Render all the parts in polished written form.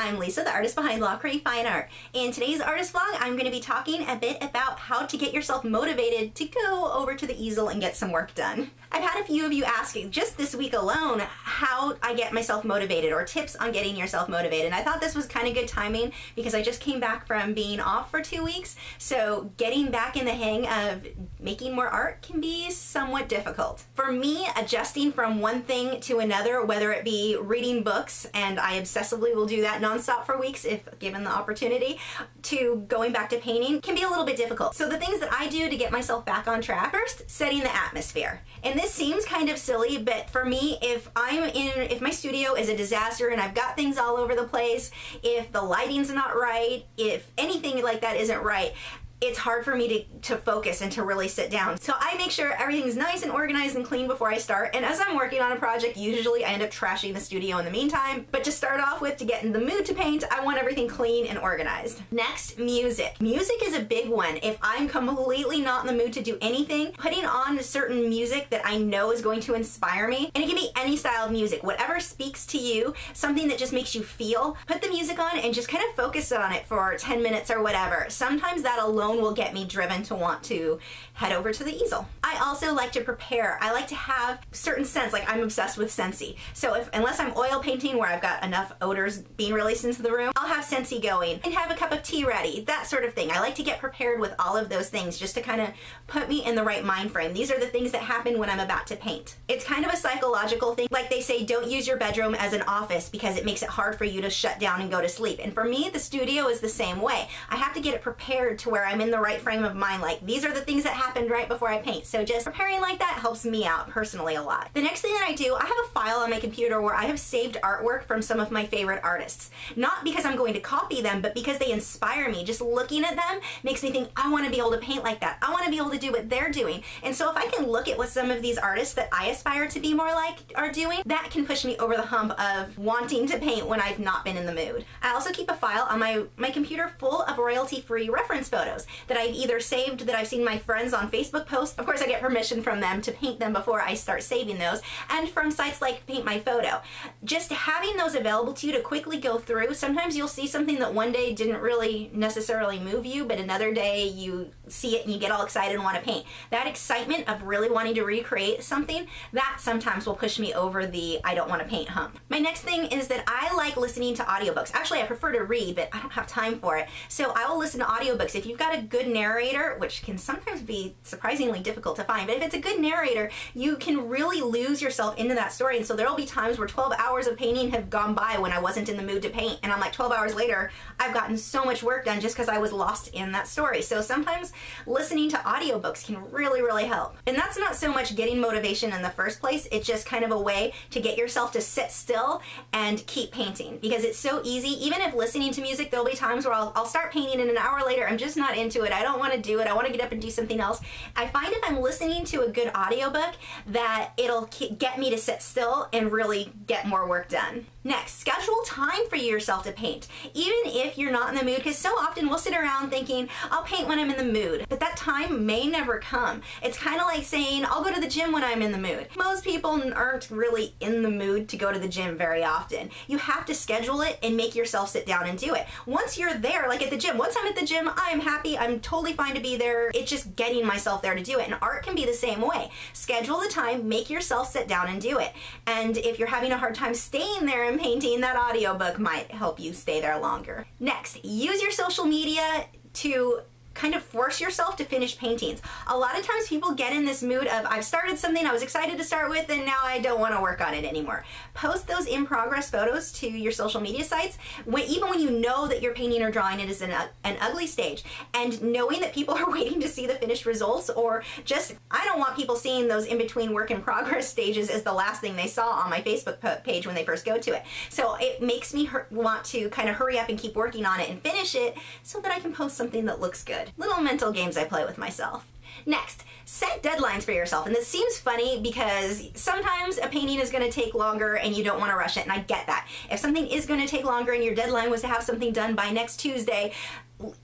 I'm Lisa, the artist behind Lachri Fine Art. In today's artist vlog, I'm going to be talking a bit about how to get yourself motivated to go over to the easel and get some work done. I've had a few of you asking just this week alone how I get myself motivated or tips on getting yourself motivated. And I thought this was kind of good timing because I just came back from being off for 2 weeks. So getting back in the hang of making more art can be somewhat difficult. For me, adjusting from one thing to another, whether it be reading books, and I obsessively will do that nonstop for weeks if given the opportunity, to going back to painting can be a little bit difficult. So the things that I do to get myself back on track: first, setting the atmosphere. And this seems kind of silly, but for me, if my studio is a disaster and I've got things all over the place, if the lighting's not right, if anything like that isn't right, it's hard for me to focus and to really sit down. So I make sure everything's nice and organized and clean before I start. And as I'm working on a project, usually I end up trashing the studio in the meantime. But to start off with, to get in the mood to paint, I want everything clean and organized. Next, music. Music is a big one. If I'm completely not in the mood to do anything, putting on certain music that I know is going to inspire me, and it can be any style of music, whatever speaks to you, something that just makes you feel, put the music on and just kind of focus on it for 10 minutes or whatever. Sometimes that alone will get me driven to want to head over to the easel. I also like to prepare. I like to have certain scents, like I'm obsessed with Scentsy. So unless I'm oil painting where I've got enough odors being released into the room, I'll have Scentsy going and have a cup of tea ready, that sort of thing. I like to get prepared with all of those things just to kind of put me in the right mind frame. These are the things that happen when I'm about to paint. It's kind of a psychological thing. Like they say, don't use your bedroom as an office because it makes it hard for you to shut down and go to sleep. And for me, the studio is the same way. I have to get it prepared to where I'm in the right frame of mind. Like, these are the things that happened right before I paint. So just preparing like that helps me out personally a lot. The next thing that I do, I have a file on my computer where I have saved artwork from some of my favorite artists. Not because I'm going to copy them, but because they inspire me. Just looking at them makes me think, I want to be able to paint like that. I want to be able to do what they're doing. And so if I can look at what some of these artists that I aspire to be more like are doing, that can push me over the hump of wanting to paint when I've not been in the mood. I also keep a file on my computer full of royalty-free reference photos that I've either saved, that I've seen my friends on Facebook post. Of course, I get permission from them to paint them before I start saving those, and from sites like Paint My Photo. Just having those available to you to quickly go through. Sometimes you'll see something that one day didn't really necessarily move you, but another day you see it and you get all excited and want to paint. That excitement of really wanting to recreate something, that sometimes will push me over the I don't want to paint hump. My next thing is that I like listening to audiobooks. Actually, I prefer to read, but I don't have time for it. So I will listen to audiobooks. If you've got a good narrator, which can sometimes be surprisingly difficult to find, but if it's a good narrator, you can really lose yourself into that story. And so there'll be times where 12 hours of painting have gone by when I wasn't in the mood to paint, and I'm like 12 hours later, I've gotten so much work done just because I was lost in that story. So sometimes listening to audiobooks can really, really help. And that's not so much getting motivation in the first place, it's just kind of a way to get yourself to sit still and keep painting, because it's so easy. Even if listening to music, there'll be times where I'll start painting and an hour later I'm just not into it. I don't want to do it. I want to get up and do something else. I find if I'm listening to a good audiobook that it'll get me to sit still and really get more work done. Next, schedule time for yourself to paint. Even if you're not in the mood, because so often we'll sit around thinking, I'll paint when I'm in the mood, but that time may never come. It's kind of like saying, I'll go to the gym when I'm in the mood. Most people aren't really in the mood to go to the gym very often. You have to schedule it and make yourself sit down and do it. Once you're there, like at the gym, once I'm at the gym, I'm happy, I'm totally fine to be there. It's just getting myself there to do it. And art can be the same way. Schedule the time, make yourself sit down and do it. And if you're having a hard time staying there and painting, that audiobook might help you stay there longer. Next, use your social media to kind of force yourself to finish paintings. A lot of times people get in this mood of, I've started something I was excited to start with and now I don't want to work on it anymore. Post those in progress photos to your social media sites, even when you know that your painting or drawing it is in an ugly stage, and knowing that people are waiting to see the finished results, or just, I don't want people seeing those in between work in progress stages as the last thing they saw on my Facebook page when they first go to it. So it makes me want to kind of hurry up and keep working on it and finish it so that I can post something that looks good. Little mental games I play with myself. Next, set deadlines for yourself. And this seems funny because sometimes a painting is going to take longer and you don't want to rush it, and I get that. If something is going to take longer and your deadline was to have something done by next Tuesday,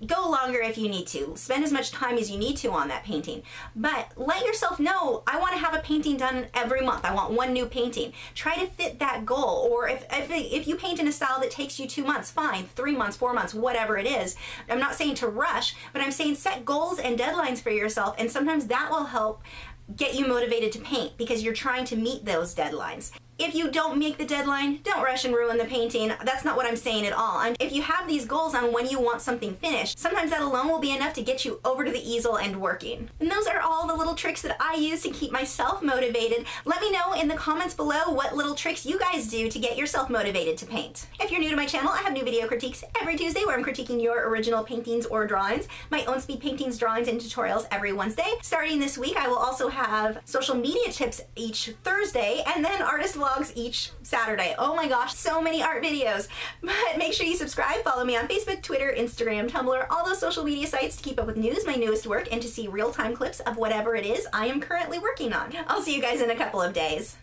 Go longer if you need to. Spend as much time as you need to on that painting. But let yourself know, I want to have a painting done every month. I want one new painting. Try to fit that goal. Or if you paint in a style that takes you 2 months, fine. 3 months, 4 months, whatever it is. I'm not saying to rush, but I'm saying set goals and deadlines for yourself, and sometimes that will help get you motivated to paint because you're trying to meet those deadlines. If you don't make the deadline, don't rush and ruin the painting. That's not what I'm saying at all. If you have these goals on when you want something finished, sometimes that alone will be enough to get you over to the easel and working. And those are all the little tricks that I use to keep myself motivated. Let me know in the comments below what little tricks you guys do to get yourself motivated to paint. If you're new to my channel, I have new video critiques every Tuesday where I'm critiquing your original paintings or drawings, my own speed paintings, drawings, and tutorials every Wednesday. Starting this week, I will also have social media tips each Thursday, and then artist vlogs each Saturday. Oh my gosh, so many art videos. But make sure you subscribe, follow me on Facebook, Twitter, Instagram, Tumblr, all those social media sites to keep up with news, my newest work, and to see real-time clips of whatever it is I am currently working on. I'll see you guys in a couple of days.